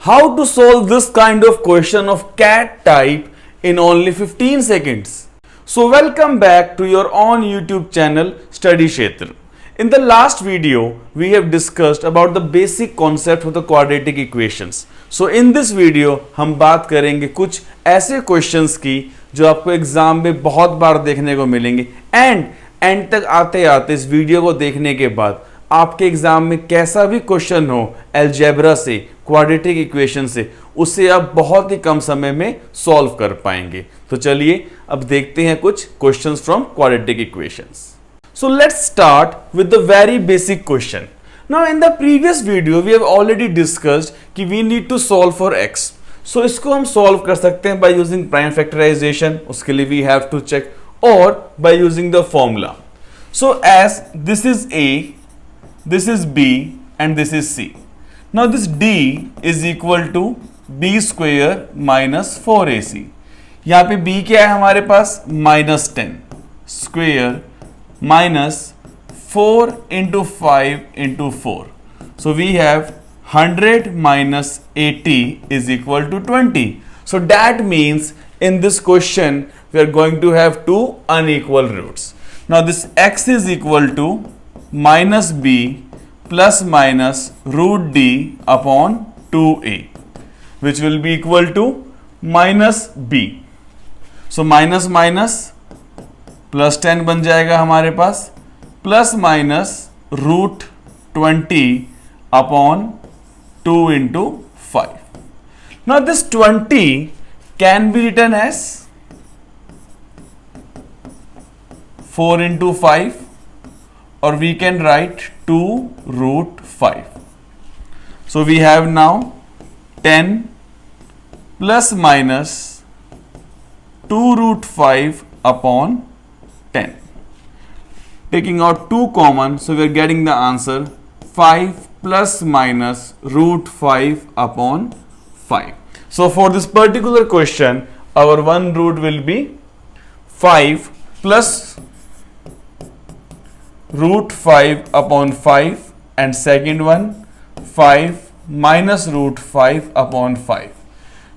How to solve this kind of question of cat type in only 15 seconds. So welcome back to your own YouTube channel Study Kshetra. In the last video, we have discussed about the basic concept of the quadratic equations. So in this video, हम बात करेंगे कुछ ऐसे questions की जो आपको exam में बहुत बार देखने को मिलेंगे एंड तक आते आते इस वीडियो को देखने के बाद आपके एग्जाम में कैसा भी क्वेश्चन हो अलजेब्रा से, क्वाड्रेटिक इक्वेशन से, उसे आप बहुत ही कम समय में सॉल्व कर पाएंगे। तो चलिए अब देखते हैं कुछ questions from quadratic equations. So let's start with the very basic question. Now in the previous video we have already discussed कि we need to solve for x. So इसको हम solve कर सकते हैं by using prime factorization, उसके लिए we have to check, or by using the formula. So as this is a, this is b and this is c. Now this d is equal to b square minus 4ac. यहाँ पे b क्या है हमारे पास minus 10 square minus 4 into 5 into 4. So we have 100 minus 80 is equal to 20. So that means in this question we are going to have two unequal roots. Now this x is equal to minus b plus minus root d upon 2a, which will be equal to minus b. So minus minus plus 10 बन जाएगा हमारे पास, plus minus root 20 upon 2 into 5. Now this 20 can be written as 4 into 5 और we can write 2 root 5. So we have now 10 plus minus 2 root 5 upon 10. Taking out 2 common, so we are getting the answer 5 plus minus root 5 upon 5. So for this particular question, our one root will be 5 plus root 5 upon 5 and second one 5 minus root 5 upon 5.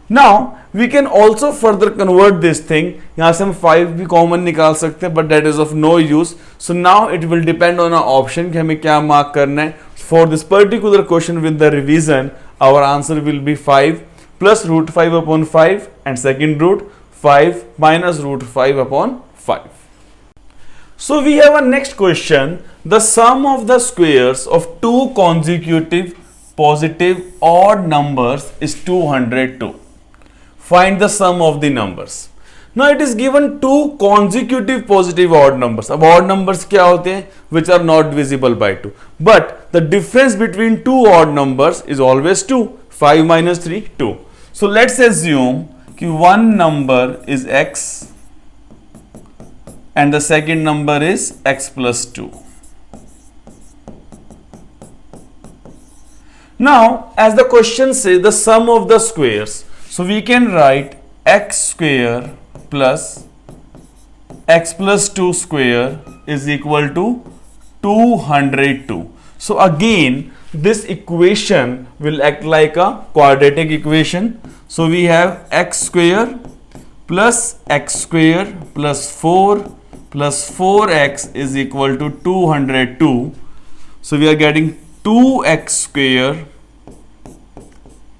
Now we can also further convert this thing. यहाँ से हम 5 भी common निकाल सकते हैं, but that is of no use. So now it will depend on our option कि हमें क्या मार्क करना है. For this particular question with the revision, our answer will be 5 plus root 5 upon 5 and second root 5 minus root 5 upon 5. So we have a next question. The sum of the squares of two consecutive positive odd numbers is 202. Find the sum of the numbers. Now it is given two consecutive positive odd numbers. अब odd numbers क्या होते हैं? Which are not divisible by 2. But the difference between two odd numbers is always 2. 5 minus 3, 2. So let's assume कि one number is x and the second number is x plus 2. Now as the question says the sum of the squares. So we can write x square plus x plus 2 square is equal to 202. So again this equation will act like a quadratic equation. So we have x square plus 4 plus 4x is equal to 202. So we are getting 2x square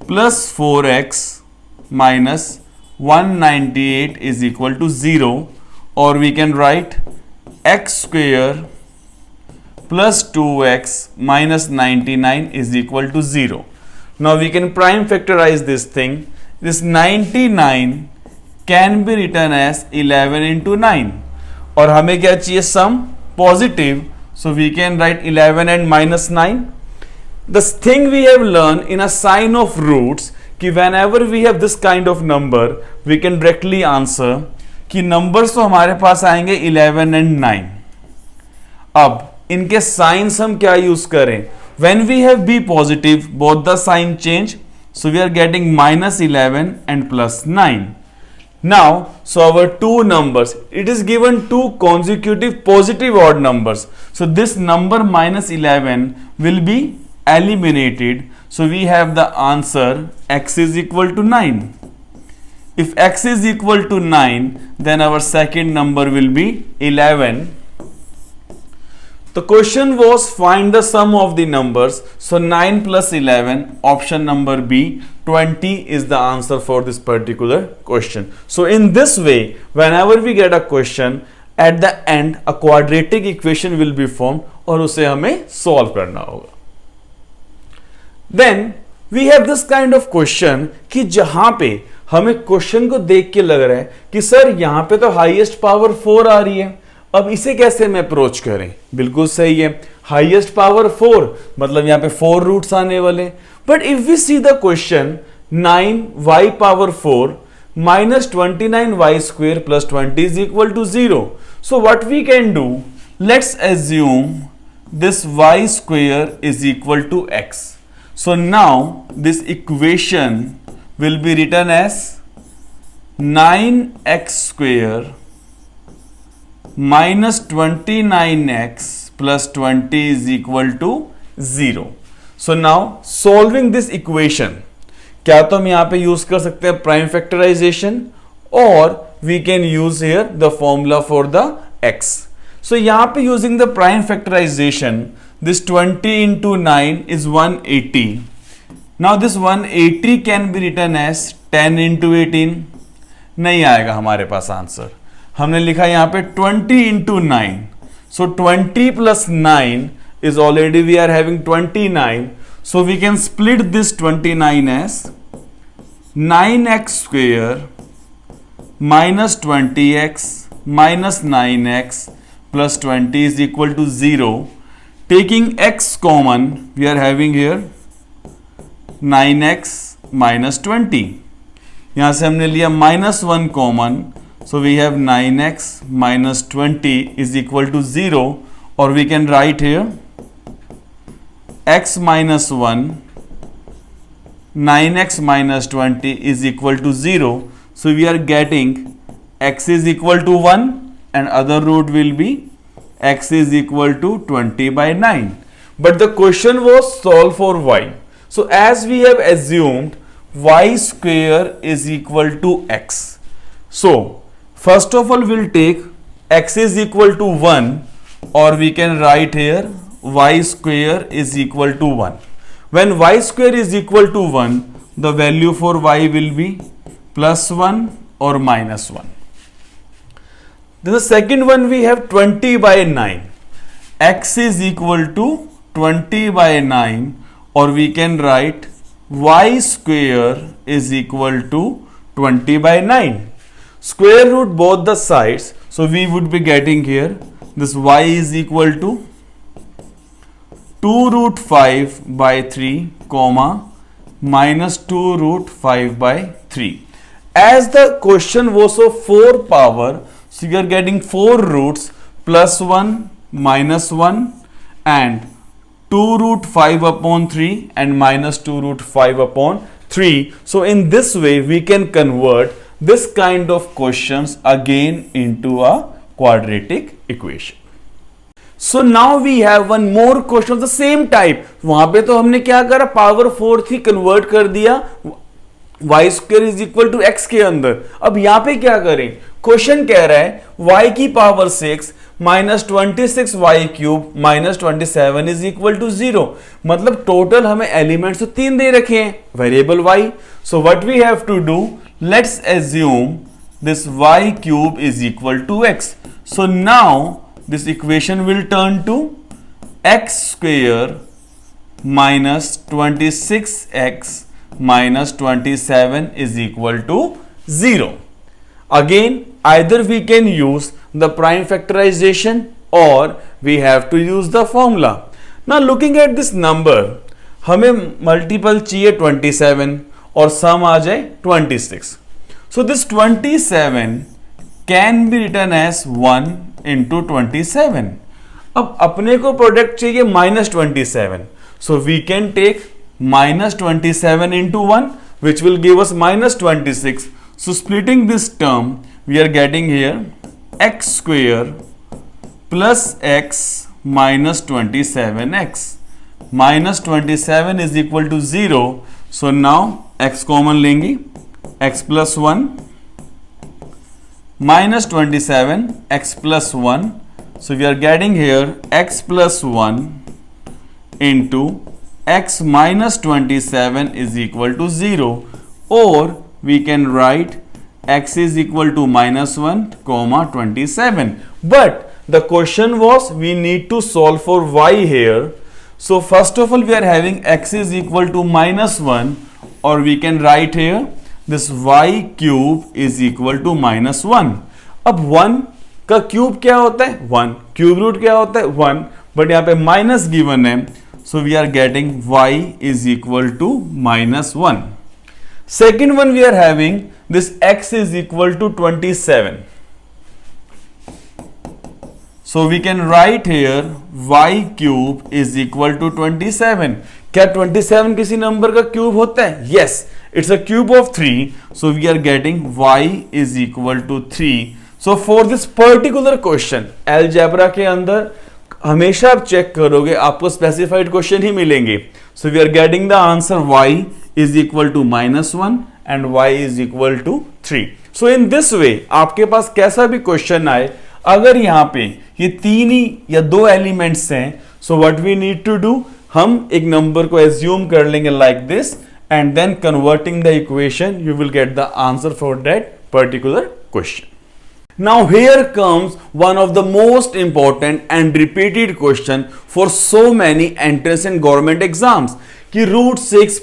plus 4x minus 198 is equal to 0, or we can write x square plus 2x minus 99 is equal to 0. Now we can prime factorize this thing. This 99 can be written as 11 into 9 और हमें क्या चाहिए sum positive, so we can write 11 and minus 9. The thing we have learned in a sign of roots कि whenever we have this kind of number we can directly answer कि numbers तो हमारे पास आएंगे 11 and 9. अब इनके signs हम क्या use करें? When we have b positive both the sign change, so we are getting minus 11 and plus 9. Now so our two numbers, it is given two consecutive positive odd numbers, so this number minus 11 will be eliminated. So we have the answer x is equal to 9. If x is equal to 9, then our second number will be 11. The question was find the sum of the numbers. So 9 plus 11, option number B, 20 is the answer for this particular question. So in this way, whenever we get a question, at the end a quadratic equation will be formed और उसे हमें solve करना होगा. Then we have this kind of question कि जहां पे हमें question को देख के लग रहा है कि सर यहां पे तो हाईएस्ट पावर 4 आ रही है, अब इसे कैसे में अप्रोच करें. बिल्कुल सही है, हाईएस्ट पावर 4 मतलब यहां पे 4 रूट्स आने वाले. But if we see the question 9y power 4 minus 29y square plus 20 is equal to 0. So what we can do, let's assume this y square is equal to x. So now this equation will be written as 9x square minus 29x plus 20 is equal to 0. So now solving this equation, क्या तो हम यहां पे use कर सकते हैं prime factorisation, और we can use here the formula for the x. So यहां पे using the prime factorisation, this 20 into 9 is 180. Now this 180 can be written as 10 into 18. नहीं आएगा हमारे पास आंसर. हमने लिखा यहां पे 20 into 9. So 20 plus 9 is already we are having 29. So we can split this 29 as 9x square minus 20x minus 9x plus 20 is equal to 0. Taking x common, we are having here 9x minus 20. यहाँ से हमने लिया minus 1 common, so we have 9x minus 20 is equal to 0, or we can write here x minus 1, 9x minus 20 is equal to 0. So we are getting x is equal to 1 and other root will be x is equal to 20 by 9. But the question was solved for y. So as we have assumed y square is equal to x. So first of all we'll take x is equal to 1, or we can write here y square is equal to 1. When y square is equal to 1, the value for y will be plus 1 or minus 1. Then the second one we have 20 by 9. X is equal to 20 by 9, or we can write y square is equal to 20 by 9. Square root both the sides, so we would be getting here this y is equal to 2 root 5 by 3 comma minus 2 root 5 by 3. As the question was of 4 power, so you are getting 4 roots plus 1 minus 1 and 2 root 5 upon 3 and minus 2 root 5 upon 3. So in this way we can convert this kind of questions again into a quadratic equation. So now we have one more question of the same type. वहां पे तो हमने क्या करा, power 4 थी, convert कर दिया y square is equal to x के अंदर. अब यहां पे क्या करें, क्वेश्चन कह रहा है y की power 6 minus 26 y cube minus 27 is equal to 0. मतलब टोटल हमें एलिमेंट्स तो 3 दे रखे हैं, variable y. So what we have to do, let's assume this y cube is equal to x. So now this equation will turn to x square minus 26x minus 27 is equal to 0. Again, either we can use the prime factorization or we have to use the formula. Now looking at this number, हमें multiple चाहिए 27 और sum आ जाए 26. So this 27 can be written as 1 into 27. अब अपने को product चाहिए minus 27. So we can take minus 27 into 1, which will give us minus 26. So splitting this term, we are getting here x square plus x minus 27x minus 27 is equal to 0. So now x common लेंगे, x plus 1 minus 27 x plus 1. So we are getting here x plus 1 into x minus 27 is equal to 0, or we can write x is equal to minus 1 comma 27. But the question was we need to solve for y here. So first of all we are having x is equal to minus 1, or we can write here this y cube is equal to minus 1. अब 1 का cube क्या होता है? 1. Cube root क्या होता है? 1. But यहाँ पे माइनस गिवन है, so we are getting y is equal to minus 1. Second one we are having this x is equal to 27. So we can write here y cube is equal to 27. क्या 27 किसी number का cube होता है? Yes, it's a cube of 3. So we are getting y is equal to 3. So for this particular question, algebra के अंदर हमेशा आप check करोगे आपको स्पेसिफाइड क्वेश्चन ही मिलेंगे. So we are getting the answer y is equal to minus 1 and y is equal to 3. So in this way आपके पास कैसा भी क्वेश्चन आए, अगर यहाँ पे ये तीन ही या दो एलिमेंट्स हैं, so what we need to do, हम एक नंबर को एज्यूम कर लेंगे like this and then converting the equation you will get the answer for that particular question. Now here comes one of the most important and repeated question for so many entrance and government exams कि root 6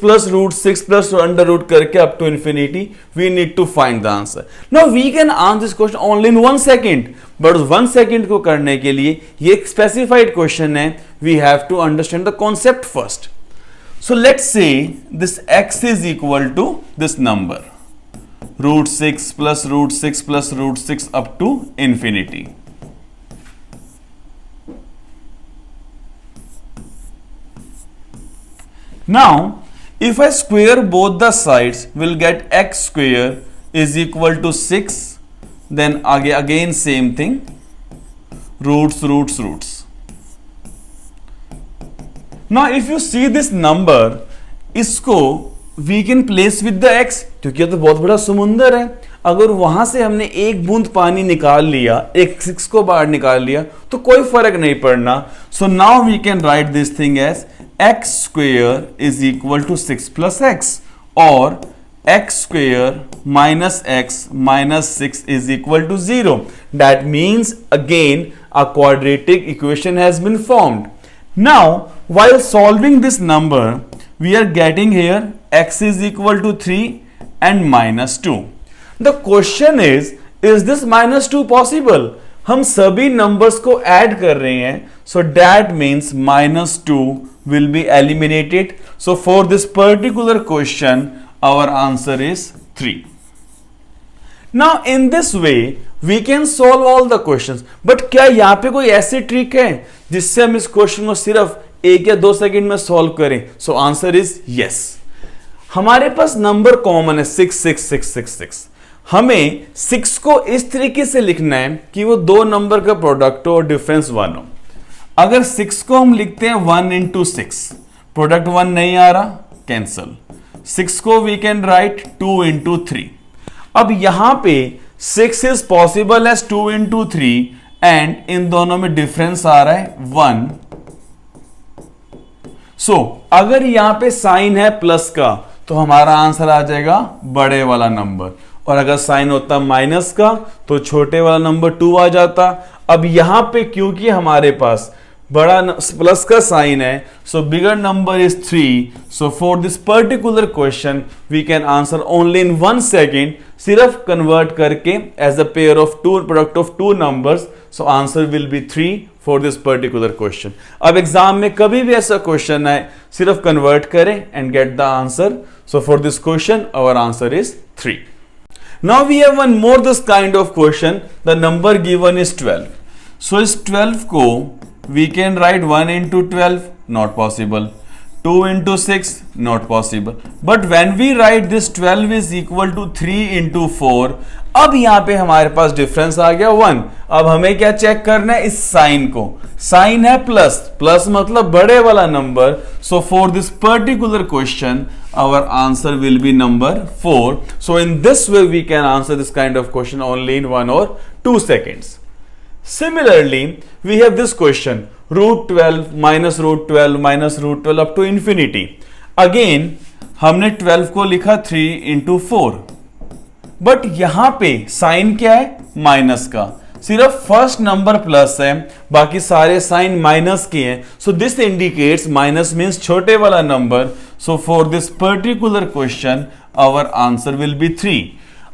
plus under root करके up to infinity we need to find the answer. Now we can answer this question only in 1 second, but 1 second को करने के लिए ये एक specified question है, we have to understand the concept first. So let's say this x is equal to this number root 6 plus root 6 up to infinity. Now if I square both the sides we'll get x square is equal to 6, then again same thing, roots. Now if you see this number, इसको we can place with the x, क्योंकि ये तो बहुत बड़ा समुंदर है. अगर वहां से हमने एक बूंद पानी निकाल लिया, एक 6 को बाहर निकाल लिया, तो कोई फर्क नहीं पड़ना. So now we can write this thing as x square is equal to 6 plus x, और x square minus x minus 6 is equal to 0. That means again a quadratic equation has been formed. Now while solving this number we are getting here x is equal to 3 and minus 2. The question is this minus 2 possible? हम सभी numbers को add कर रहे हैं, so that means minus 2 will be eliminated. So for this particular question our answer is 3. Now in this way we can solve all the questions. But क्या यहाँ पे कोई ऐसी ट्रिक है जिससे हम इस क्वेश्चन को सिर्फ 1 या 2 सेकंड में सॉल्व करें? So answer is yes. हमारे पास नंबर कॉमन है 66666. हमें 6 को इस तरीके से लिखना है कि वो दो नंबर का प्रोडक्ट हो और डिफरेंस 1 हो. अगर 6 को हम लिखते हैं 1 into 6, प्रोडक्ट 1 नहीं आ रहा, कैंसल. 6 को वी कैन राइट 2 into 3. अब यहां पे 6 is possible as 2 into 3 and इन दोनों में डिफरेंस आ रहा है 1. सो अगर यहां पे साइन है प्लस का तो हमारा आंसर आ जाएगा बड़े वाला नंबर, और अगर साइन होता माइनस का तो छोटे वाला नंबर 2 आ जाता. अब यहां पे क्योंकि हमारे पास बड़ा प्लस का साइन है, so bigger number is 3. So for this particular question we can answer only in 1 second, सिर्फ कन्वर्ट करके as a pair of two product of two numbers. So answer will be 3 for this particular question. अब exam में कभी भी ऐसा question आए सिर्फ convert करें and get the answer. So for this question our answer is 3. Now we have one more this kind of question. The number given is 12. So इस 12 को we can write 1 into 12, not possible. 2 into 6, not possible. But when we write this 12 is equal to 3 into 4, अब यहां पे हमारे पास difference आ गया 1। अब हमें क्या चेक करना है, इस साइन को। साइन है प्लस, प्लस मतलब बड़े वाला number. So for this particular question our answer will be number 4। So in this way we can answer this kind of question only in 1 or 2 seconds. Similarly, we have this question, root 12 minus root 12 minus root 12 up to infinity. Again, हमने 12 को लिखा 3 into 4, but यहां पे sign क्या है, minus का। सिर्फ first number plus है, बाकी सारे साइन माइनस के हैं। So this indicates minus means छोटे वाला number. So for this particular question our answer will be 3.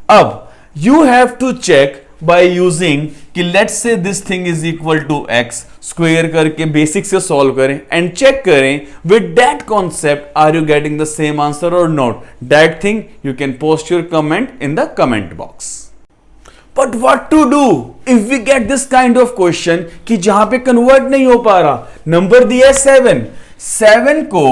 अब you have to check by using कि let's say this thing is equal to X, square करके basic से solve करें and check करें with that concept are you getting the same answer और not. That thing you can post your comment in the comment box. But what to do if we get this kind of question कि जहां पे convert नहीं हो पा रहा, number दिया है 7, 7 को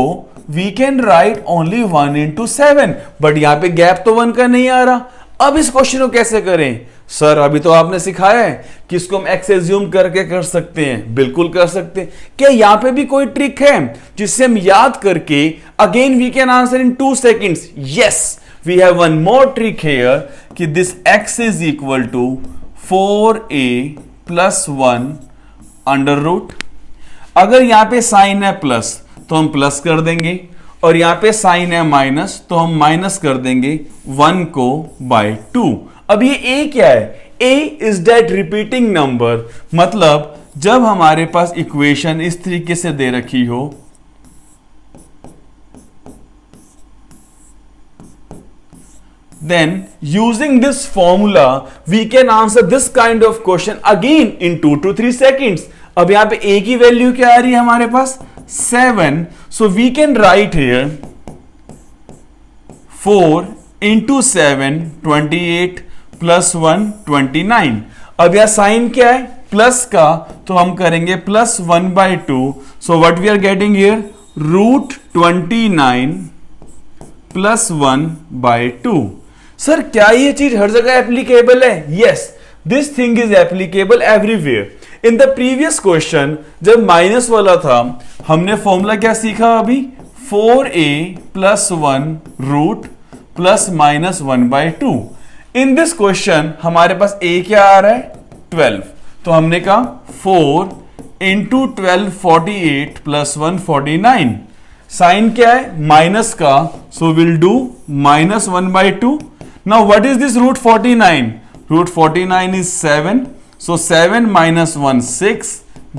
we can write only 1 into 7, but यहां पे गैप तो 1 का नहीं आ रहा. अब इस क्वेश्चन को कैसे करें? सर अभी तो आपने सिखाया है कि इसको हम एक्स एज्यूम करके कर सकते हैं. बिल्कुल कर सकते हैं. क्या यहां पे भी कोई ट्रिक है जिससे हम याद करके again we can answer in 2 seconds? Yes, we have one more trick here कि this X is equal to 4a plus 1 under root. अगर यहां पे साइन है प्लस तो हम प्लस कर देंगे, और यहां पे साइन है माइनस तो हम माइनस कर देंगे 1 को बाय 2. अब ये a क्या है? a is that repeating number. मतलब जब हमारे पास इक्वेशन इस तरीके से दे रखी हो, then using this formula we can answer this kind of question again in 2 to 3 seconds. अब यहां पे a की वैल्यू क्या आ रही है हमारे पास? 7. So we can write here 4 into 7 28 plus 1 29. अब यह साइन क्या है? प्लस का, तो हम करेंगे plus 1 by 2. So what we are getting here? root 29 plus 1 by 2. Sir क्या ये चीज हर जगह एप्लीकेबल है? Yes, this thing is applicable everywhere. In the previous question जब माइनस वाला था, हमने फॉर्मूला क्या सीखा अभी? 4a plus 1 root plus minus 1 by 2. In this question हमारे पास a क्या आ रहा है? 12. तो हमने कहा 4 into 12 48 plus 1 49. साइन क्या है? माइनस का, so will do minus 1 by 2. Now what is this root 49? Root 49 is 7. So 7 minus 1 6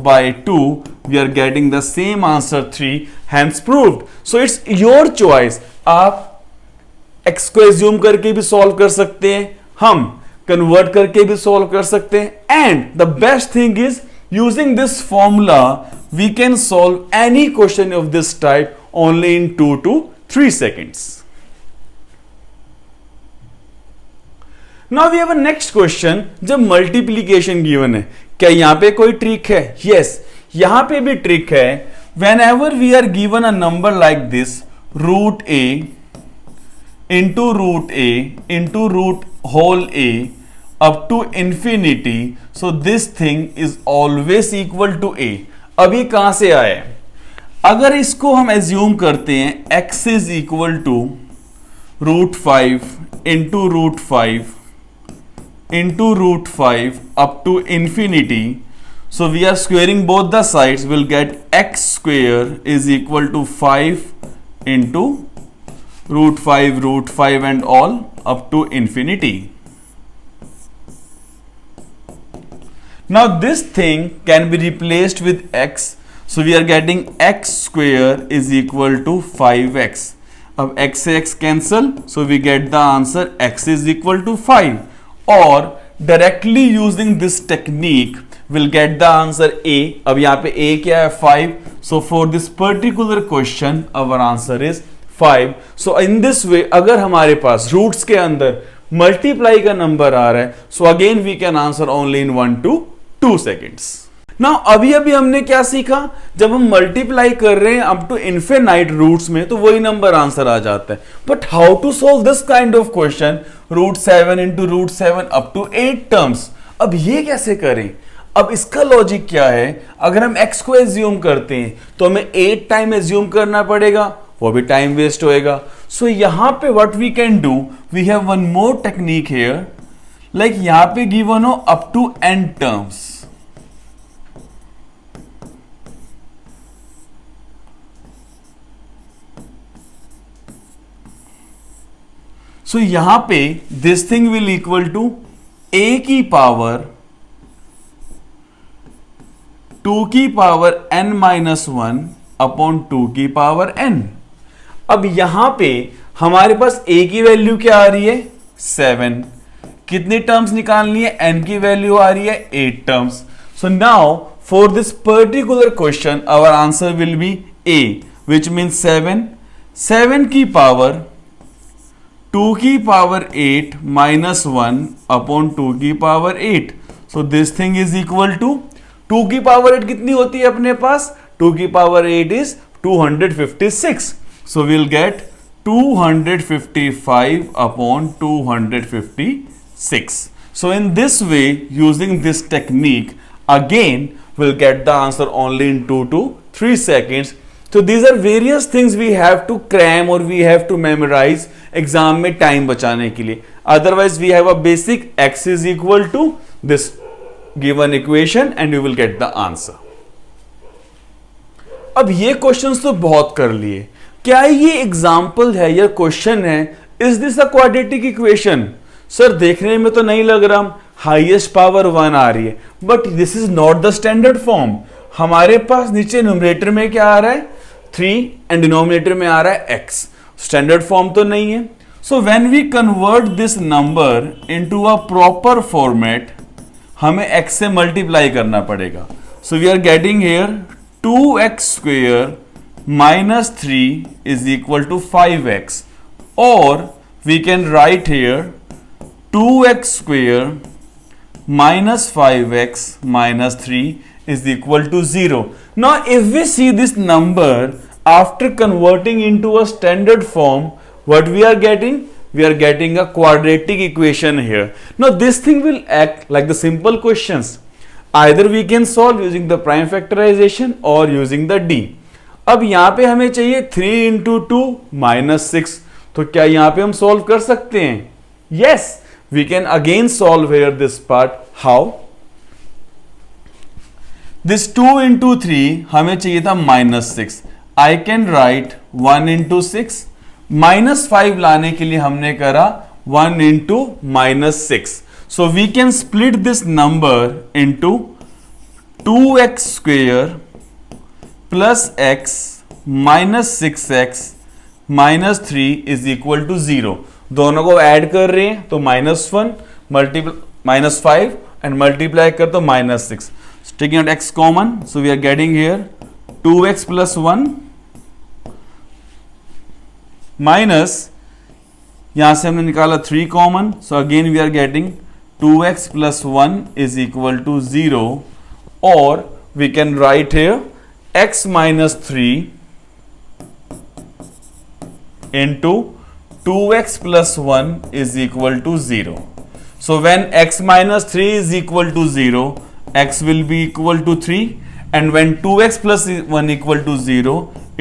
by 2. We are getting the same answer 3. Hence proved. So it's your choice. आप x को assume करके भी solve कर सकते हैं, हम convert करके भी solve कर सकते हैं. And the best thing is using this formula we can solve any question of this type only in 2 to 3 seconds. Now we have a next question. जब मल्टीप्लीकेशन गिवन है, क्या यहां पे कोई ट्रिक है? यस, यहां पे भी ट्रिक है. Whenever we are given a number like this, root a into root a into root whole a up to infinity, so this thing is always equal to a. अभी कहां से आया? अगर इसको हम एज्यूम करते हैं x is equal to root 5 into root 5 into root 5 up to infinity. So we are squaring both the sides, will get x square is equal to 5 into root 5 and all up to infinity. Now this thing can be replaced with x. So we are getting x square is equal to 5x. अब x से x cancel, so we get the answer x is equal to 5. Or directly using this technique will get the answer a. अब यहाँ पे a क्या है? 5. So for this particular question our answer is 5. So in this way अगर हमारे पास roots के अंदर multiply का नंबर आ रहा है, so again we can answer only in 1 to 2 seconds. ना अभी अभी हमने क्या सीखा, जब हम मल्टीप्लाई कर रहे हैं अप टू इन्फिनाइट रूट्स में तो वही नंबर आंसर आ जाता है। But how to solve this kind of question, √7 into √7 up to 8 terms, अब ये कैसे करें? अब इसका लॉजिक क्या है, अगर हम x को एज्यूम करते हैं तो हमें 8 टाइम एज्यूम करना पड़ेगा, वो भी टाइम वेस्ट होएगा। सो यहां पे what we can do, we have one more technique here, like यहां पे गिवन हो up to n terms, so यहां पे this thing will equal to a की पावर 2 की पावर n माइनस 1 अपॉन 2 की पावर n। अब यहां पे हमारे पास a की वैल्यू क्या आ रही है 7, कितनी टर्म्स निकालनी है, n की वैल्यू आ रही है 8 terms. So now for this particular question our answer will be a, which means 7 की पावर 2 की पावर 8 माइनस 1 अपॉन 2 की power 8। So this thing is equal to 2 की पावर 8 कितनी होती है अपने पास, 2 की power 8 is 256। So will gate 255 upon 256। So in this way, using this technique, again we'll get the answer only in 2 to 3 seconds. So these are various things we have to cram or we have to memorize exam में time बचाने के लिए। Otherwise we have a basic x is equal to this given equation and you will get the answer. अब ये questions तो बहुत कर लिए, क्या ये एग्जाम्पल है या क्वेश्चन है? Is this a quadratic equation? Sir देखने में तो नहीं लग रहा, हाईएस्ट पावर 1 आ रही है, but this is not the standard form. हमारे पास नीचे न्यूमरेटर में क्या आ रहा है 3 एंड डिनोमिनेटर में आ रहा है x, स्टैंडर्ड फॉर्म तो नहीं है। So when we convert this number into a proper format, हमें x से मल्टीप्लाई करना पड़ेगा। So we are getting here 2x square minus 3 is equal to 5x, और we can write here 2x square minus 5x minus 3 is equal to 0. Now if we see this number after converting into a standard form, what we are getting? We are getting a quadratic equation here. Now this thing will act like the simple questions. Either we can solve using the prime factorization or using the D. अब यहां पे हमें चाहिए 3 into 2 minus 6, तो क्या यहां पे हम solve कर सकते हैं? Yes. We can again solve here this part. How? This 2 into 3 हमें चाहिए था -6. I can write 1 into 6. -5 लाने के लिए हमने करा 1 into -6. So we can split this number into 2x square plus x minus 6x minus 3 is equal to 0. दोनों को ऐड कर रहे हैं तो -1 -5 एंड मल्टीप्लाई कर तो -6, taking out x common, so we are getting here 2x plus 1 minus, यहां से हमने निकाला 3 common, so again we are getting 2x plus 1 is equal to 0, और we can write here x minus 3 into 2x plus 1 is equal to 0. So when x minus 3 is equal to 0, x will be equal to 3, and when 2x plus 1 equal to 0,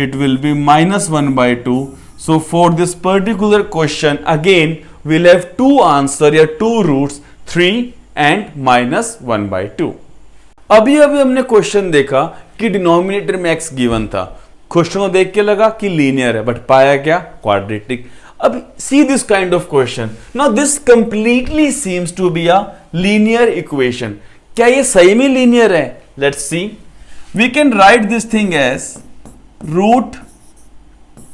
it will be minus 1 by 2. So for this particular question, again we'll have two answer या two roots, 3 and minus 1 by 2. अभी हमने question देखा कि denominator में x given था, question को देख के लगा कि लीनियर है, बट पाया क्या क्वाड्रेटिक। अब see this kind of question. Now this completely seems to be a linear equation. क्या ये सही में linear है? Let's see. We can write this thing as root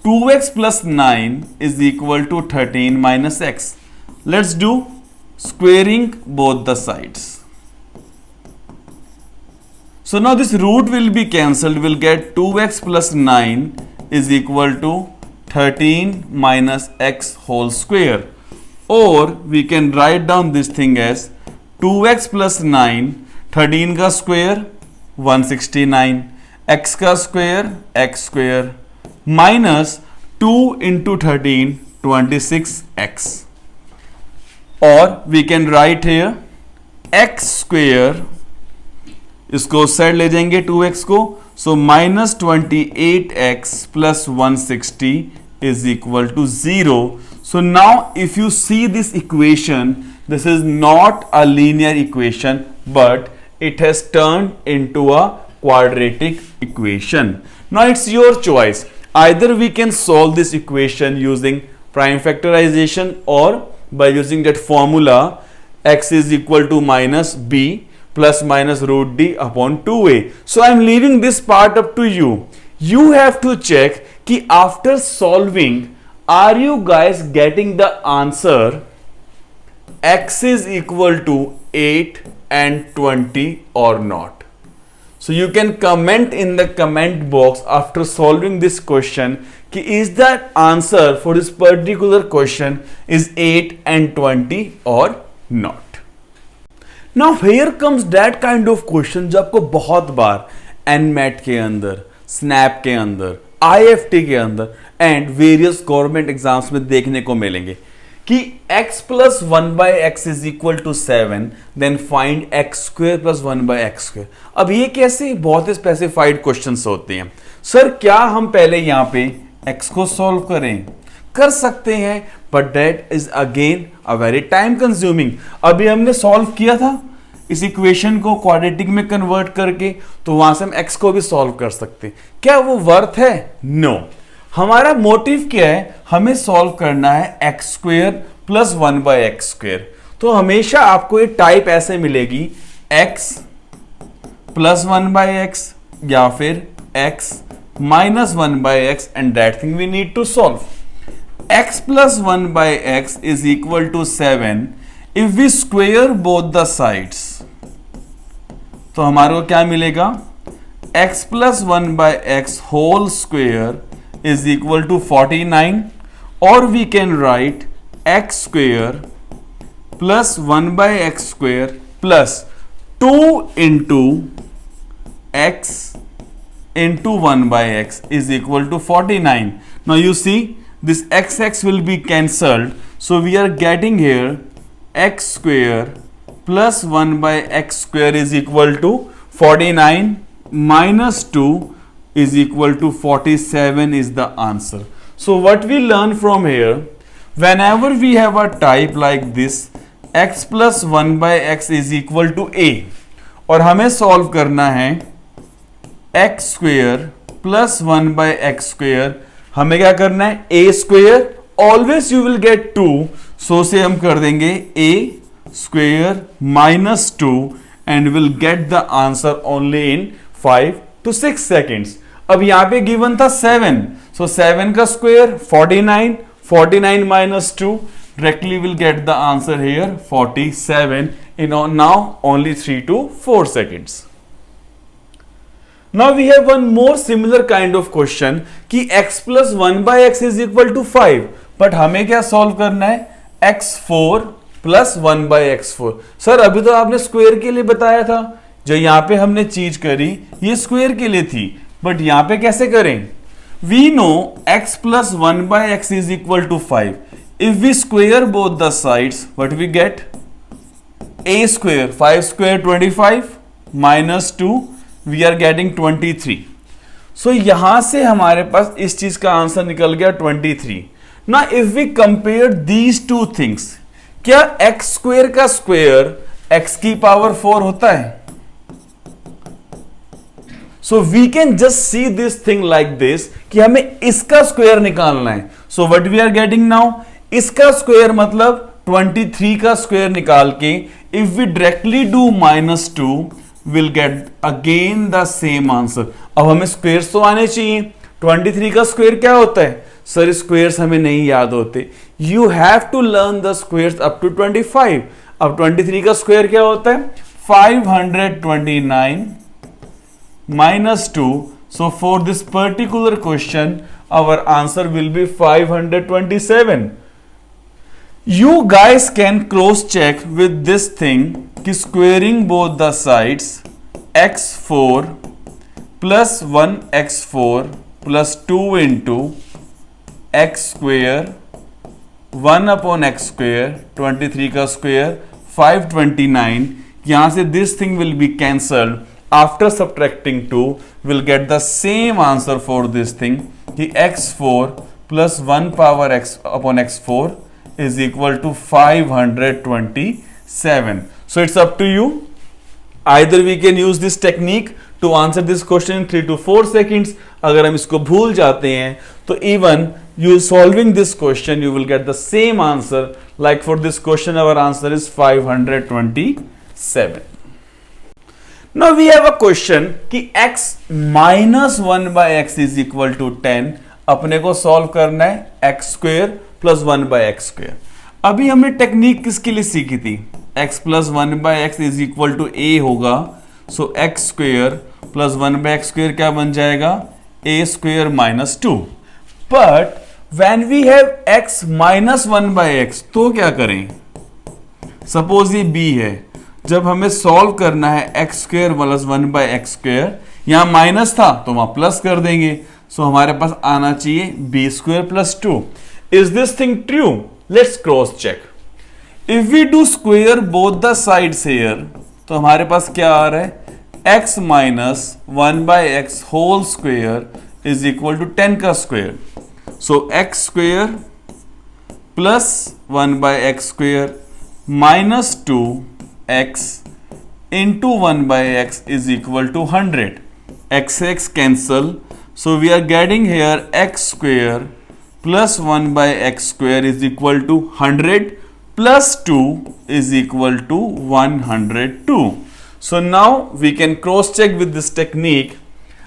2x plus 9 is equal to 13 minus x. Let's do squaring both the sides. So now this root will be cancelled. We'll get 2x plus 9 is equal to 13 minus x whole square, or we can write down this thing as 2x plus 9, 13 का square 169, x का square x square minus 2 into 13 26x, और we can write here x square, इसको side ले जाएंगे 2x को, so minus 28x plus 160 is equal to 0. So now if you see this equation, this is not a linear equation, but it has turned into a quadratic equation. Now it's your choice. Either we can solve this equation using prime factorization or by using that formula x is equal to minus b plus minus root d upon 2a. So I am leaving this part up to you. You have to check कि after solving, are you guys getting the answer x is equal to 8 and 20 or not? So you can comment in the comment box after solving this question कि is that answer for this particular question is 8 and 20 or not. Now here comes that kind of question जो आपको बहुत बार NMAT के अंदर, snap के अंदर, IFT के अंदर एंड वेरियस गवर्नमेंट एग्जाम्स में देखने को मिलेंगे कि x plus 1 by x is equal to 7, then find x square plus 1 by x square. अब ये कैसे बहुत ही स्पेसिफाइड क्वेश्चंस होते हैं. सर क्या हम पहले यहाँ पे x को सॉल्व करें? कर सकते हैं, but that is again a very time consuming. अभी हमने सॉल्व किया था इस इक्वेशन को क्वाड्रेटिक में कन्वर्ट करके, तो वहां से हम x को भी सॉल्व कर सकते हैं. क्या वो वर्थ है? नो. हमारा मोटिव क्या है? हमें सॉल्व करना है x square plus 1 by x square. तो हमेशा आपको ये टाइप ऐसे मिलेगी x प्लस 1 बाई एक्स या फिर x minus 1 by x, and that thing we need to solve. x plus 1 by x is equal to 7 if we square both the sides. तो हमारे को क्या मिलेगा? x plus 1 by x whole square is equal to 49, और we can write x square plus 1 by x square plus 2 into x into 1 by x is equal to 49. Now you see this x will be cancelled, so we are getting here x square plus 1 by x square is equal to 49 minus 2 is equal to 47 is the answer. So what we learn from here, whenever we have a type like this x plus 1 by x is equal to a, और हमें solve करना है x square plus 1 by x square, हमें क्या करना है? a square, always you will gate 2, सो से हम कर देंगे a square minus 2 and will get the answer only in 5 to 6 seconds. अब यहां पे गिवन था 7, सो 7 का square 49, 49 minus 2, directly will get the answer here 47 in now only 3 to 4 seconds. Now we have one more similar kind of question कि x plus 1 by x is equal to 5, but हमें क्या solve करना है? x4 plus 1 by x4. Sir अभी तो आपने square के लिए बताया था, जो यहाँ पे हमने चीज करी ये स्क्वायर के लिए थी, बट यहाँ पे कैसे करें? We know x plus 1 by x is equal to 5. If we square both the sides, what we get? a square, 5 square 25 minus 2, we are getting 23. So यहां से हमारे पास इस चीज का आंसर निकल गया 23. Now if we compare these two things, क्या x square का स्क्वेयर x की पावर 4 होता है? So we can just see this thing like this कि हमें इसका स्क्वेयर निकालना है. So what we are getting now? इसका स्क्वेयर मतलब 23 का स्क्वेयर निकाल के if we directly do minus 2 will get again the same answer. अब हमें स्क्वेयर्स तो आने चाहिए. 23 का स्क्वेयर क्या होता है? सर स्क्वेयर्स हमें नहीं याद होते. You have to learn the squares up to 25. अब 23 का स्क्वेयर क्या होता है? 529 minus 2. So for this particular question, our answer will be 527. You guys can cross check with this thing कि squaring both the sides x4 plus 1x4 plus 2 into x square 1 upon x square 23 का square 529. यहां से this thing will be cancelled. After subtracting 2 will get the same answer for this thing कि x4 plus 1 power x upon x4 is equal to 527. So it's up to you. Either we can use this technique to answer this question in 3 to 4 seconds. अगर हम इसको भूल जाते हैं तो even you solving this question you will get the same answer. Like for this question our answer is 527. Now we have a question कि x minus 1 by x is equal to 10. अपने को solve करना है x square plus 1 by x square. अभी हमने technique किसके लिए सीखी थी? x plus 1 by x is equal to a होगा. So X square plus 1 by x square क्या बन जाएगा? a square minus 2. But when we have x minus 1 by X तो क्या करें? सपोज ये b है. जब हमें सॉल्व करना है x square plus 1 by x square, यहां माइनस था तो वहां प्लस कर देंगे. सो हमारे पास आना चाहिए b square plus 2. Is this thing true? Let's cross check. If we do square both the sides here, तो हमारे पास क्या आ रहा है? x minus 1 by x whole square is equal to 10 का square. So x square plus 1 by x square minus 2x into 1 by x is equal to 100. X cancel. So we are getting here x square plus 1 by x square is equal to 100 plus 2 is equal to 102. So now we can cross check with this technique.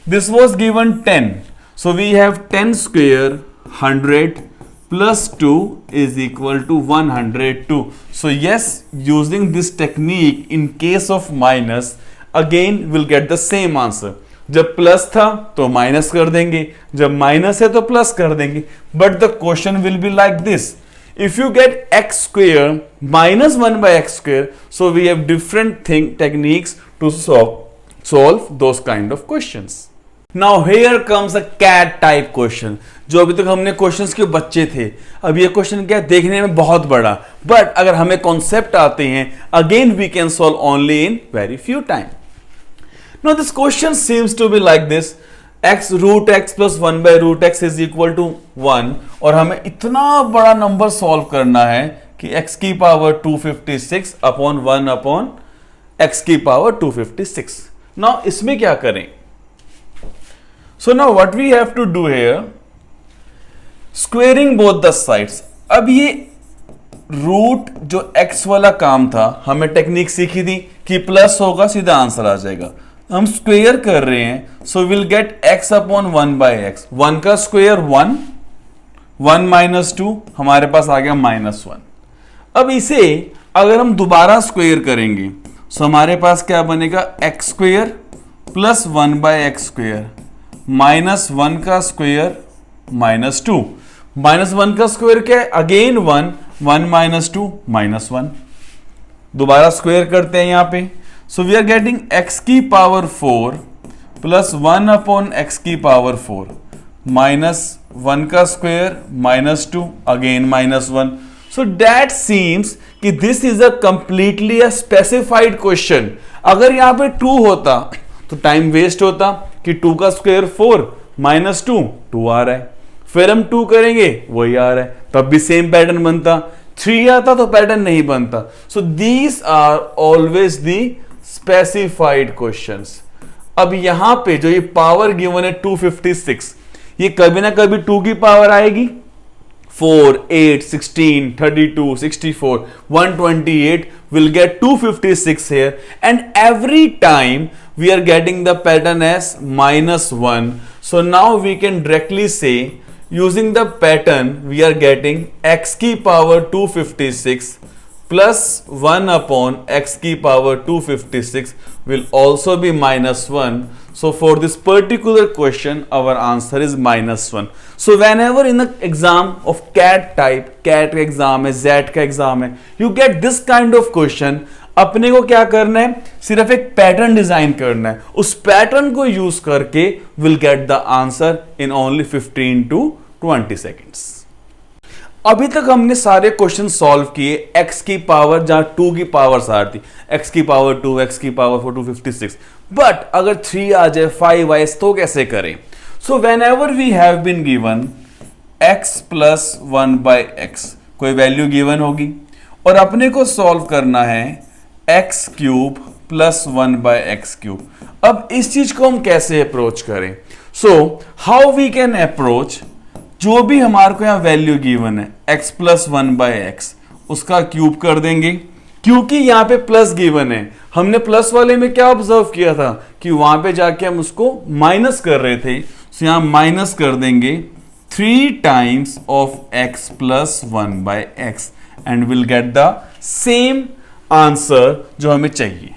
This was given 10. So we have 10 square 100 plus 2 is equal to 102. So yes, using this technique in case of minus again we'll get the same answer. जब plus था तो minus कर देंगे, जब minus है तो plus कर देंगे. But the question will be like this. If you get x square minus 1 by x square, so we have different techniques to solve those kind of questions. Now here comes a CAT type question. जो अभी तक हमने questions के बच्चे थे, अब ये question क्या देखने में बहुत बड़ा, बट अगर हमें कॉन्सेप्ट आते हैं again we can solve only in very few time. Now this question seems to be like this. x root x plus 1 by root x is equal to 1. और हमें इतना बड़ा नंबर सॉल्व करना है कि x की पावर 256 अपॉन 1 अपॉन x की power 256. Now इसमें क्या करें? So now what we have to do here, squaring both the sides. अब ये रूट जो x वाला काम था हमें टेक्निक सीखी थी कि प्लस होगा सीधा आंसर आ जाएगा. हम स्क्वेयर कर रहे हैं, so will get x upon 1 by x. 1 का स्क्वेयर 1, 1 माइनस 2 हमारे पास आ गया माइनस 1. अब इसे अगर हम दोबारा स्क्वेयर करेंगे सो हमारे पास क्या बनेगा? x square plus 1 by x square minus 1 का स्क्वेयर माइनस 2. माइनस 1 का स्क्वेयर क्या है? Again 1, 1 minus 2 minus 1. दोबारा स्क्वेयर करते हैं यहां पे. So we are getting x की पावर 4 प्लस 1 अपॉन x की पावर 4 माइनस 1 का square minus 2 again minus 1. So that seems कि this is a completely a specified question. अगर यहाँ पे 2 होता तो टाइम वेस्ट होता कि 2 का स्क्वेयर 4 माइनस 2 2 आ रहा है, फिर हम 2 करेंगे वही आ रहा है, तब भी सेम पैटर्न बनता. 3 आता तो पैटर्न नहीं बनता. So these are always the specified questions. अब यहां पे जो ये पावर गिवन है 256, ये कभी ना कभी 2 की पावर आएगी. 4, 8, 16, 32, 64, 128 will get 256 here, and every time we are getting the pattern as -1. So now we can directly say using the pattern we are getting x की पावर 256 plus 1 upon x की power 256 will also be -1. So for this particular question our answer is -1. So whenever in the exam of CAT type, CAT का exam है, ZET का exam है, you get this kind of question, अपने को क्या करना है, सिर्फ एक पैटर्न डिजाइन करना है, उस पैटर्न को यूज करके will get the answer in only 15 to 20 seconds. अभी तक हमने सारे क्वेश्चन सॉल्व किए x की पावर जहां 2 की पावर आ रही थी, x की पावर 2, x की पावर 4, 256। बट अगर 3 आ जाए, 5 आए तो कैसे करें? So whenever we have been given x plus 1 by x, कोई वैल्यू गिवन होगी और अपने को सॉल्व करना है x cube plus 1 by x cube. अब इस चीज को हम कैसे अप्रोच करें? So how we can approach, जो भी हमारे को यहां वैल्यू गिवन है x प्लस 1 बाय एक्स, उसका क्यूब कर देंगे। क्योंकि यहां पे प्लस गिवन है, हमने प्लस वाले में क्या ऑब्जर्व किया था कि वहां पे जाके हम उसको माइनस कर रहे थे, तो यहां माइनस कर देंगे 3 times of x plus 1 by x and will get the same answer जो हमें चाहिए।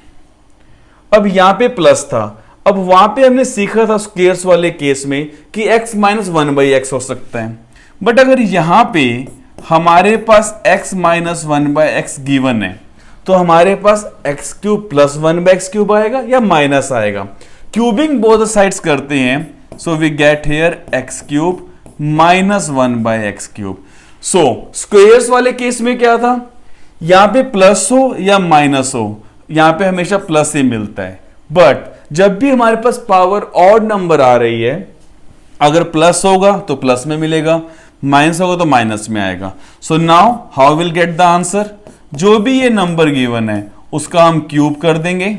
अब यहां पे प्लस था, अब वहां पे हमने सीखा था स्क्वेयर्स वाले केस में कि x माइनस 1 बाई एक्स हो सकता है। बट अगर यहां पे हमारे पास x minus 1 by x given है, तो हमारे पास x cube plus 1 by x cube आएगा या माइनस आएगा। क्यूबिंग बोथ साइड्स करते हैं, so we get here x cube minus 1 by x cube. So squares वाले केस में क्या था, यहां पे प्लस हो या माइनस हो, यहां पे हमेशा प्लस ही मिलता है। बट जब भी हमारे पास पावर ऑड नंबर आ रही है, अगर प्लस होगा तो प्लस में मिलेगा, माइनस होगा तो माइनस में आएगा। So now how will get the answer, जो भी ये नंबर गिवन है उसका हम क्यूब कर देंगे।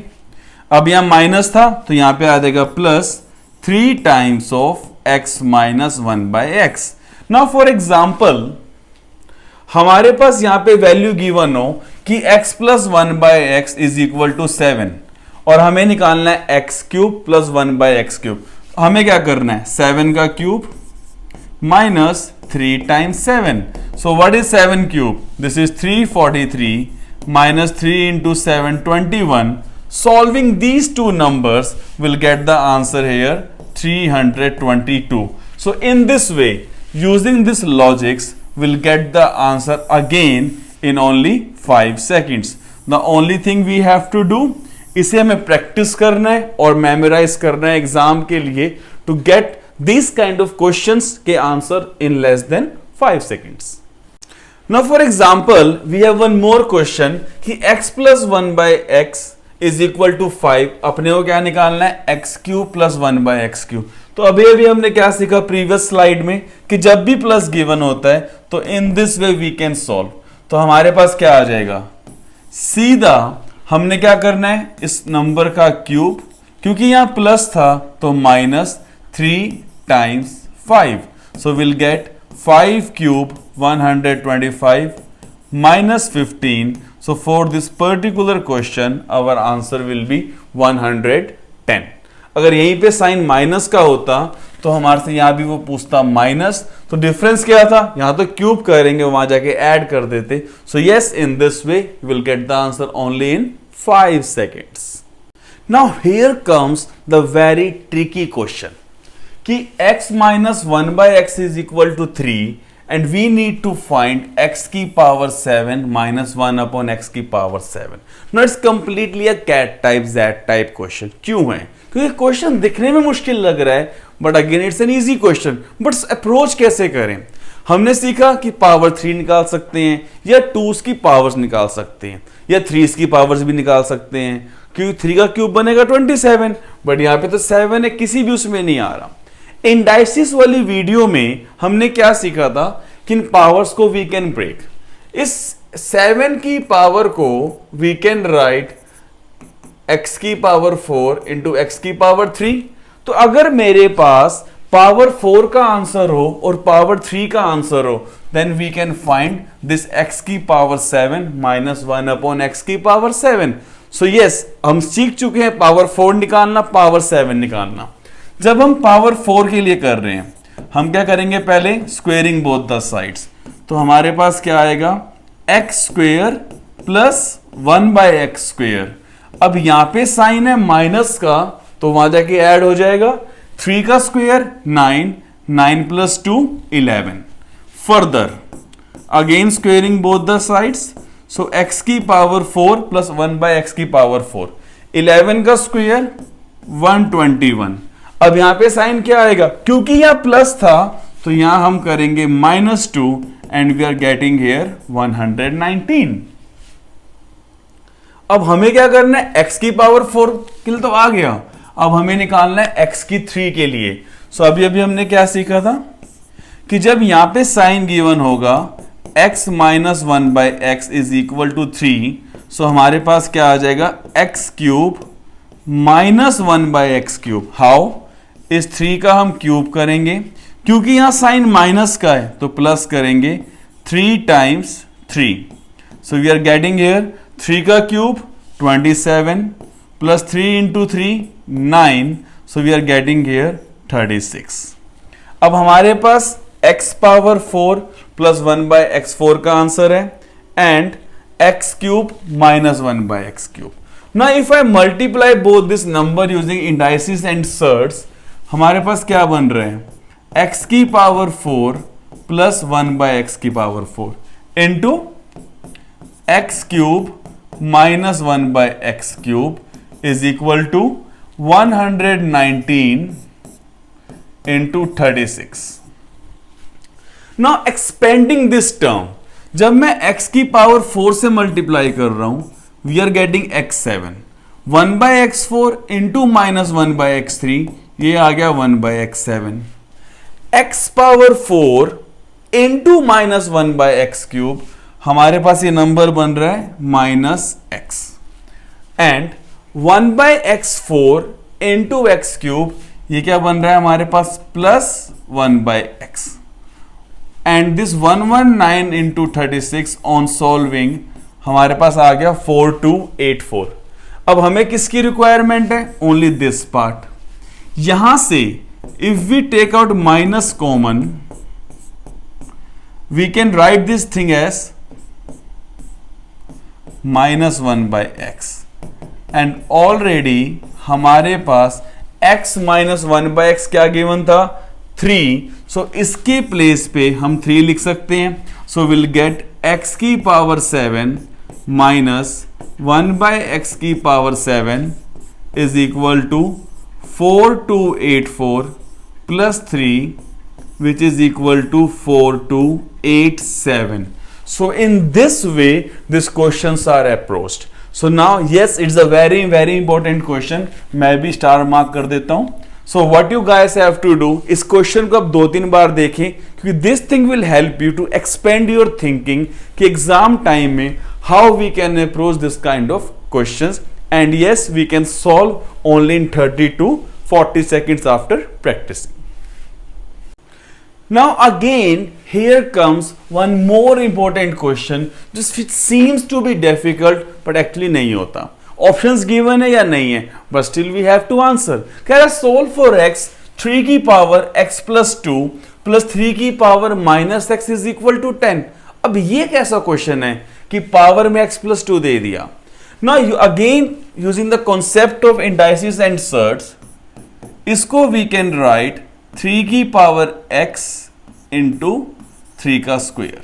अब यहां माइनस था तो यहां पे आ जाएगा plus 3 times of x minus 1 by x. Now for example हमारे पास यहां पे वैल्यू गिवन हो कि x plus 1 by x is equal to 7 और हमें निकालना है x cube plus 1 by x cube. हमें क्या करना है, 7 का cube minus 3 times 7। So what is 7 cube, this is 343 minus 3 into 7 21। Solving these two numbers will get the answer here 322. So in this way, using this logics, will get the answer again in only 5 seconds. The only thing we have to do, इसे हमें practice करना है और memorise करना है exam के लिए, to get this kind of questions के answer in less than 5 seconds. Now for example, we have one more question कि x plus 1 by x is equal to 5. अपने को क्या निकालना है, x cube plus 1 by x cube. तो अभी हमने क्या सीखा प्रीवियस स्लाइड में कि जब भी प्लस गिवन होता है तो in this way we can solve. तो हमारे पास क्या आ जाएगा, सीधा हमने क्या करना है, इस नंबर का क्यूब, क्योंकि यहां प्लस था तो minus 3 times 5। So will gate 5 cube 125 minus 15. So for this particular question our answer will be 110. अगर यहीं पे साइन माइनस का होता तो हमारे से यहां भी वो पूछता माइनस, तो डिफरेंस क्या था, यहां तो क्यूब करेंगे वहां जाके ऐड कर देते। So yes, in this way you will get the answer only in 5 seconds. Now here comes the very tricky question कि x minus 1 by x is equal to 3 and we need to find x की power 7 minus 1 upon x की power 7. Now it's completely a cat type z type question. क्यों है, क्योंकि question दिखने में मुश्किल लग रहा है but again it's an easy question. But approach कैसे करें, हमने सीखा कि पावर 3 निकाल सकते हैं या 2s की पावर्स निकाल सकते हैं या 3s की पावर्स भी निकाल सकते हैं, क्योंकि 3 का क्यूब बनेगा 27, बट यहाँ पे तो 7 है, किसी भी उसमें नहीं आ रहा। इंडाइसिस वाली वीडियो में हमने क्या सीखा था कि इन पावर्स को वी कैन ब्रेक। इस 7 की पावर को वी कैन राइट x की पावर 4 इंटू एक्स की पावर 3। तो अगर मेरे पास पावर 4 का आंसर हो और पावर 3 का आंसर हो, then we can find this x की पावर 7 माइनस 1 अपॉन x की पावर 7। सो यस, हम सीख चुके हैं पावर 4 निकालना, पावर 7 निकालना। जब हम पावर 4 के लिए कर रहे हैं, हम क्या करेंगे, पहले स्क्वेयरिंग बोथ द साइड्स। तो हमारे पास क्या आएगा, x square plus 1 by x square. अब यहां पे साइन है माइनस का तो वहां जाके ऐड हो जाएगा, 3 का square 9, 9 plus 2 11। Further again squaring both the sides, so x की पावर 4 प्लस 1 बाय एक्स की पावर 4, 11 का स्क्वायर 121। अब यहां पे साइन क्या आएगा, क्योंकि यहां प्लस था तो यहां हम करेंगे -2 and we are getting here 119। अब हमें क्या करना है, x की पावर 4 के लिए तो आ गया, अब हमें निकालना है x की 3 के लिए। सो अभी हमने क्या सीखा था कि जब यहां पे साइन गिवन होगा x minus 1 by x is equal to 3, so हमारे पास क्या आ जाएगा x cube minus 1 by x cube. How, इस 3 का हम क्यूब करेंगे, क्योंकि यहां साइन माइनस का है तो प्लस करेंगे 3 times 3। So we are getting here 3 का cube 27 plus 3 into 3 9, so we are getting here 36। अब हमारे पास x power 4 plus 1 by x 4 का आंसर है and x cube minus 1 by x cube. Now if I multiply both this number using indices and surds, हमारे पास क्या बन रहे हैं x की पावर 4 प्लस 1 बाय एक्स की power 4 into x cube minus 1 by x cube is equal to 119 into 36। Now expanding this term, जब मैं x की पावर 4 से मल्टीप्लाई कर रहा हूं, we are getting x7, 1 by x4 into minus 1 by x3, ये आ गया 1 by x7। x power 4 into minus 1 by x cube, हमारे पास ये नंबर बन रहा है minus X, and 1 by x4 into X cube, ये क्या बन रहा है हमारे पास plus 1 by x, and this 119 into 36 on solving हमारे पास आ गया 4284। अब हमें किसकी रिक्वायरमेंट है, ओनली दिस पार्ट। यहां से if we take out minus common, we can write this thing as -1 by x, and already हमारे पास x माइनस 1 बाय एक्स क्या गिवन था 3, सो इसके प्लेस पे हम 3 लिख सकते हैं। सो विल गेट x की पावर 7 माइनस 1 बाय एक्स की power 7 is equal to 4284 plus 3 which is equal to 4287। So in this way these questions are approached. So now yes, it's a very important question. मैं भी star mark कर देता हूं। So what you guys have to do, इस question को आप 2-3 बार देखें, क्योंकि this thing will help you to expand your thinking कि एग्जाम टाइम में how we can approach this kind of questions, and yes, we can solve only in 30 to 40 seconds after practicing. Now again here comes one more important question which seems to be difficult but actually नहीं होता। Options given है या नहीं है, but still we have to answer। कह रहा solve for x 3 की power x plus 2 plus 3 की power minus x is equal to 10। अब ये कैसा क्वेश्चन है कि पावर में x plus 2 दे दिया। Now you again using the concept of indices and surds, इसको we can write 3 की पावर x इंटू 3 का square.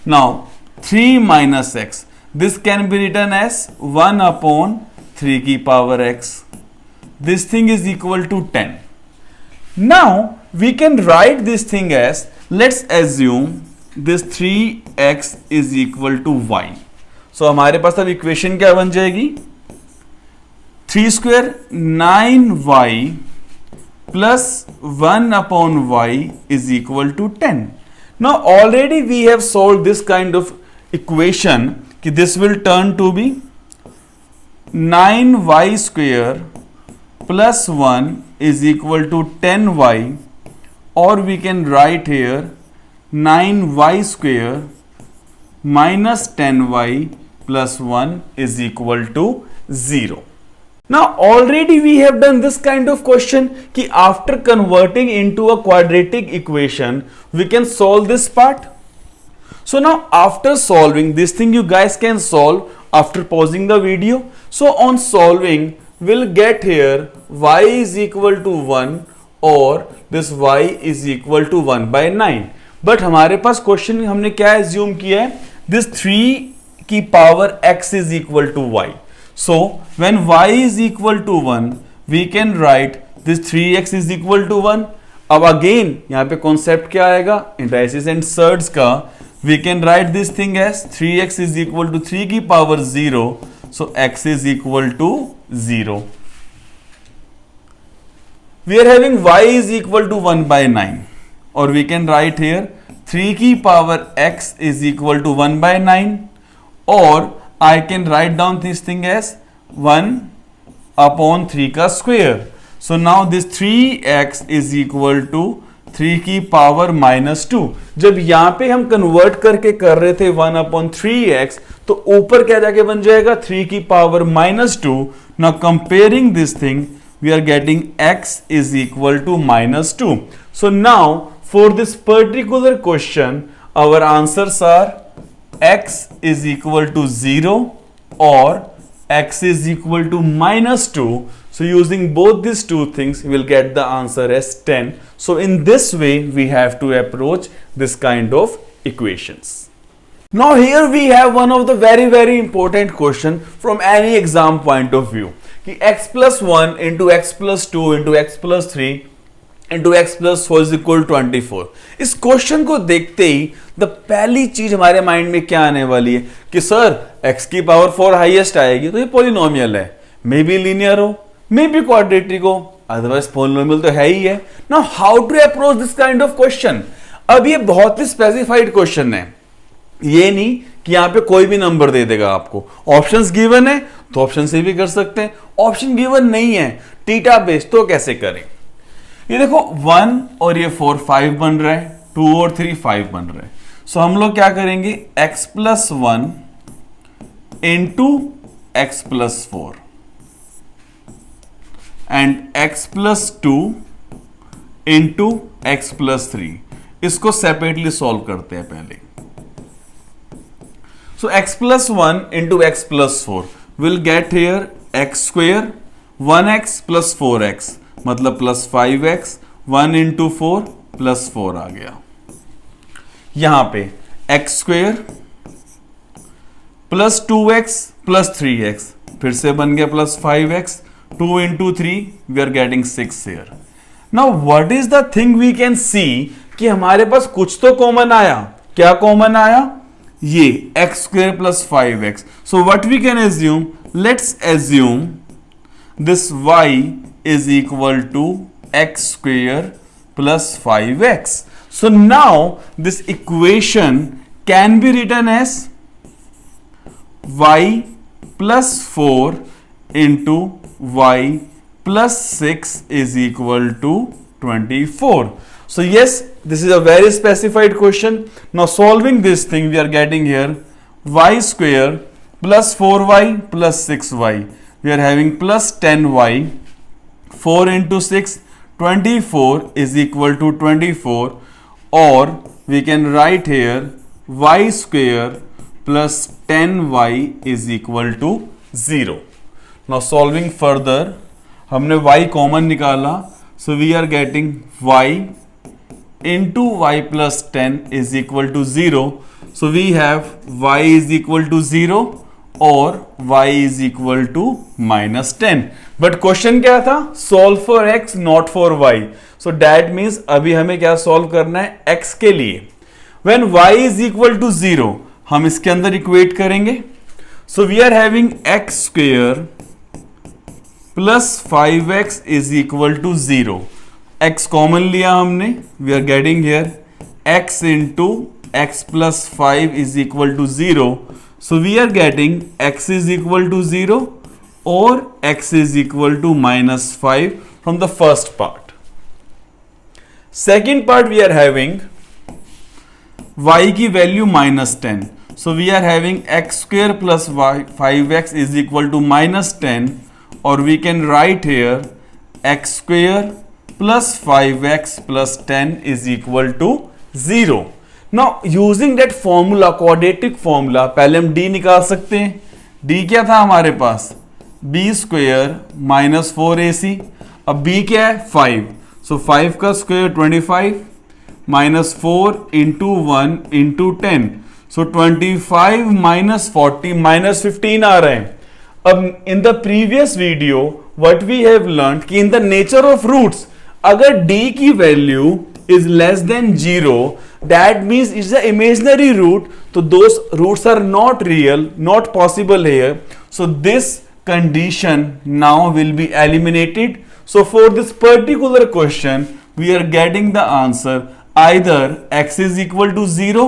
Now 3 minus x, this can be written as 1 upon 3 की power x, this thing is equal to 10। Now we can write this thing as, let's assume this 3x is equal to y। So हमारे पास अब equation क्या बन जाएगी, 3 square 9y plus 1 upon y is equal to 10. Now already we have solved this kind of equation कि this will turn to be 9y square plus 1 is equal to 10y, or we can write here 9y square minus 10y plus 1 is equal to 0. Now already we have done this kind of question कि after converting into a quadratic equation we can solve this part. So now after solving this thing, you guys can solve after pausing the video. So on solving we'll get here y is equal to 1 or this y is equal to 1 by 9. But हमारे पास question हमने क्या assume किया है, this 3 की power x is equal to y. So when y is equal to 1 we can write this 3x is equal to 1. अब again यहां पे concept क्या आएगा, इंडाइसिस एंड सर्ड्स का. We can write this thing as 3x is equal to 3 की power 0. So x is equal to 0. We are having y is equal to 1 by 9, or we can write here 3 की power x is equal to 1 by 9, or I can write down this thing as 1 upon 3 का square. So now this 3x is equal to 3 की power -2. जब यहां पे हम convert करके कर रहे थे 1 upon 3x, तो ऊपर क्या जाके बन जाएगा 3 की power -2. Now comparing this thing, we are getting x is equal to -2. So now for this particular question, our answers are x is equal to 0 or x is equal to -2. So using both these two things, we will get the answer as 10. So in this way, we have to approach this kind of equations. Now here we have one of the very important question from any exam point of view. कि x plus 1 into x plus 2 into x plus 3 into x plus 4 is equal to 24. इस question को देखते ही the पहली चीज हमारे mind में क्या आने वाली है कि सर x की पावर 4 हाईएस्ट आएगी तो ये पॉलिनोमियल है, मे बी लीनियर हो, मे बी क्वाड्रेटिक हो, अदरवाइज पॉलिनोमियल तो है ही है. Now how to approach this kind of question. अब ये बहुत ही स्पेसिफाइड क्वेश्चन है, ये नहीं कि यहां पे कोई भी नंबर दे देगा आपको. ऑप्शंस गिवन है तो ऑप्शन से भी कर सकते हैं, ऑप्शन गिवन नहीं है थीटा बेस तो कैसे करें. ये देखो 1 और ये 4 5 बन रहा है, 2 और 3 5 बन रहा है. सो हम लोग क्या करेंगे x plus 1 into x plus 4 and x plus 2 into x plus 3. इसको सेपरेटली सॉल्व करते हैं पहले. So x plus 1 into x plus 4 will get here x square 1x plus 4x मतलब plus 5x 1 into 4 plus 4 आ गया. यहां पे x square plus 2x plus 3x फिर से बन गया plus 5x 2 into 3 we are getting 6 here. Now what is the thing we can see कि हमारे पास कुछ तो कॉमन आया. क्या कॉमन आया? ये x square plus 5x. So what we can assume, let's assume this y is equal to x square plus 5x. So now this equation can be written as y plus 4 into y plus 6 is equal to 24. So yes, this is a very specified question. Now solving this thing, we are getting here y square plus 4y plus 6y. We are having plus 10y. 4 into 6, 24 is equal to 24. Or we can write here y square plus 10y is equal to 0. Now solving further, हमने y common निकाला. So we are getting y into y plus 10 is equal to 0. So we have y is equal to 0 or y is equal to minus 10. But question क्या था? Solve for x not for y. So that means अभी हमें क्या solve करना है x के लिए. When y is equal to 0 हम इसके अंदर equate करेंगे. So we are having x square plus 5x is equal to 0. x common लिया हमने, we are getting here x into x plus 5 is equal to 0. So we are getting x is equal to 0 और x is equal to -5 from the first part. Second part we are having y की value -10. So we are having x square plus 5x is equal to -10 और we can write here x square plus 5x plus 10 is equal to 0. Now using that formula, quadratic formula, पहले हम d निकाल सकते हैं. d क्या था हमारे पास? b square minus 4ac. अब b क्या है? 5. सो 5 का square 25 minus 4 into 1 into 10. So 25 minus 40 minus 15 आ रहे हैं। अब in the previous video what we have learn कि in the nature of roots अगर d की value is less than 0 that means it's a imaginary root, तो those roots are not real, not possible here, so this condition now will be eliminated. So for this particular question we are getting the answer either x is equal to 0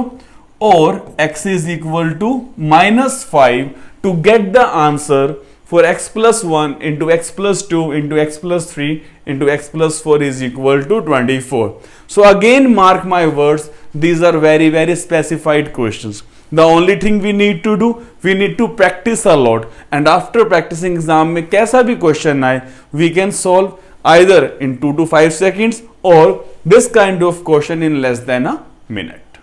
or x is equal to minus 5 to get the answer for x plus 1 into x plus 2 into x plus 3 into x plus 4 is equal to 24. So again mark my words, these are very very specified questions. The only thing we need to do, we need to practice a lot, and after practicing exam में कैसा भी question आए we can solve either in 2 to 5 seconds or this kind of question in less than a minute.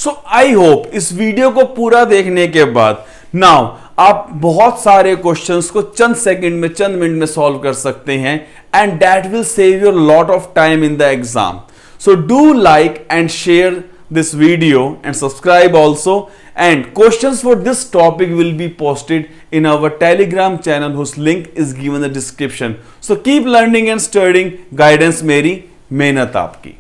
So I hope इस video को पूरा देखने के बाद now आप बहुत सारे क्वेश्चंस को चंद सेकंड में चंद मिनट में सॉल्व कर सकते हैं and that will save your lot of time in the exam. So do like and share this video and subscribe also, and questions for this topic will be posted in our Telegram channel whose link is given in the description. So keep learning and studying, guidance मेरी, मेहनत आपकी.